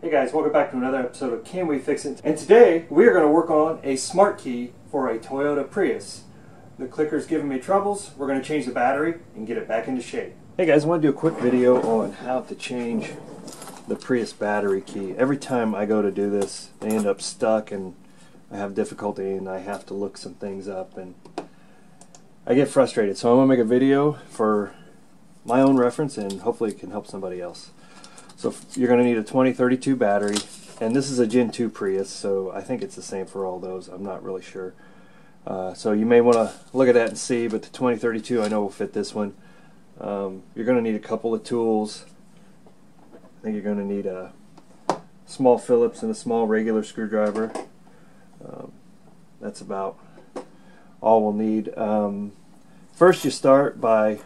Hey guys, welcome back to another episode of Can We Fix It? And today we are going to work on a smart key for a Toyota Prius. The clicker's giving me troubles. We're going to change the battery and get it back into shape. Hey guys, I want to do a quick video on how to change the Prius battery key. Every time I go to do this, they end up stuck and I have difficulty and I have to look some things up and I get frustrated. So I want to make a video for my own reference and hopefully it can help somebody else. So you're going to need a 2032 battery, and this is a Gen 2 Prius, so I think it's the same for all those. I'm not really sure. So you may want to look at that and see, but the 2032 I know will fit this one. You're going to need a couple of tools. I think you're going to need a small Phillips and a small regular screwdriver. That's about all we'll need. First you start by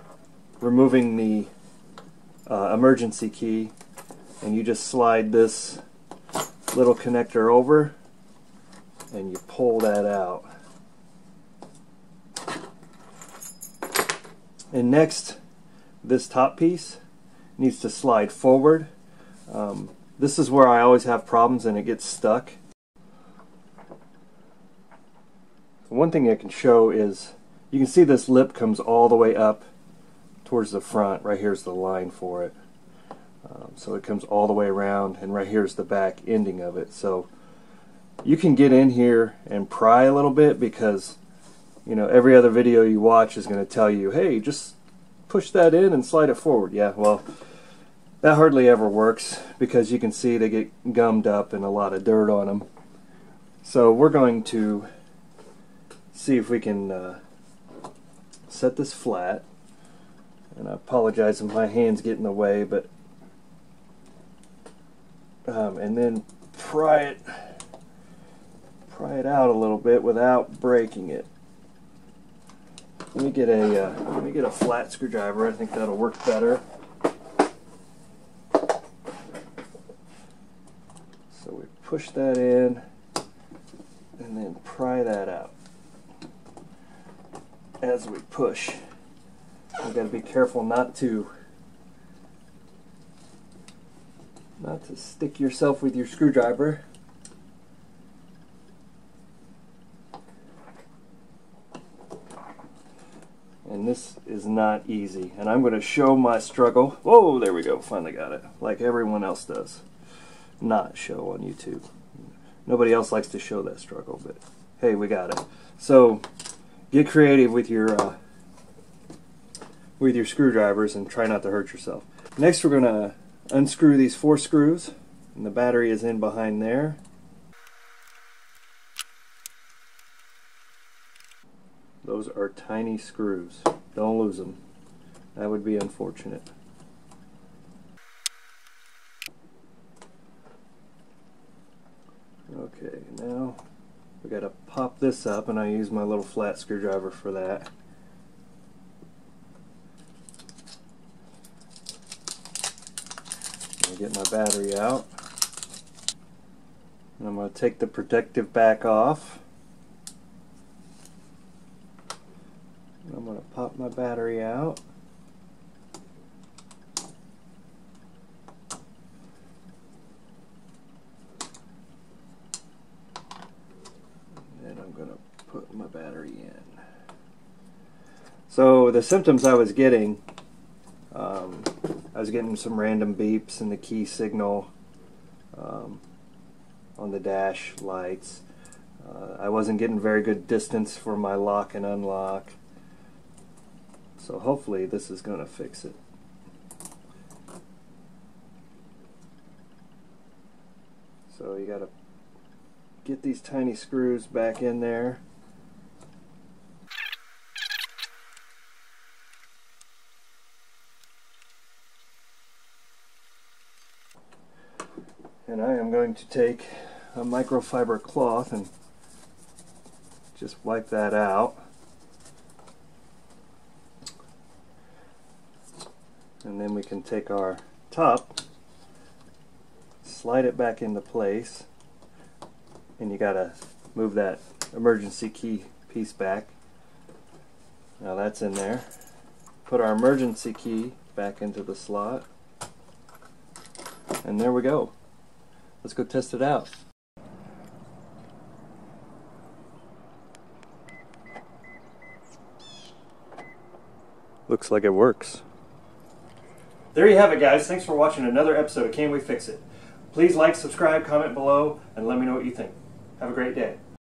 removing the emergency key, and you just slide this little connector over and you pull that out. And next, this top piece needs to slide forward. This is where I always have problems and it gets stuck. One thing I can show is you can see this lip comes all the way up towards the front. Right here's the line for it. So it comes all the way around, and right here's the back ending of it. So you can get in here and pry a little bit, because you know every other video you watch is going to tell you, hey, just push that in and slide it forward. Yeah, well, that hardly ever works, because you can see they get gummed up and a lot of dirt on them. So we're going to see if we can set this flat. And I apologize if my hands get in the way, but and then pry it out a little bit without breaking it. Let me get a flat screwdriver. I think that'll work better. So we push that in and then pry that out. As we push, you've got to be careful not to stick yourself with your screwdriver. And this is not easy, and I'm going to show my struggle. Whoa, there we go, finally got it, like everyone else does. Not show on YouTube. Nobody else likes to show that struggle, but hey, we got it. So get creative with your screwdrivers and try not to hurt yourself. Next, we're going to unscrew these 4 screws, and the battery is in behind there. Those are tiny screws. Don't lose them. That would be unfortunate. Okay, now we got to pop this up, and I use my little flat screwdriver for that. Get my battery out, and I'm going to take the protective back off. And I'm going to pop my battery out. And then I'm going to put my battery in. So the symptoms I was getting, I was getting some random beeps in the key signal on the dash lights. I wasn't getting very good distance for my lock and unlock. So hopefully this is going to fix it. So you got to get these tiny screws back in there. And I am going to take a microfiber cloth and just wipe that out. And then we can take our top, slide it back into place, and you gotta move that emergency key piece back. Now that's in there. Put our emergency key back into the slot, and there we go. Let's go test it out. Looks like it works. There you have it, guys. Thanks for watching another episode of Can We Fix It? Please like, subscribe, comment below, and let me know what you think. Have a great day.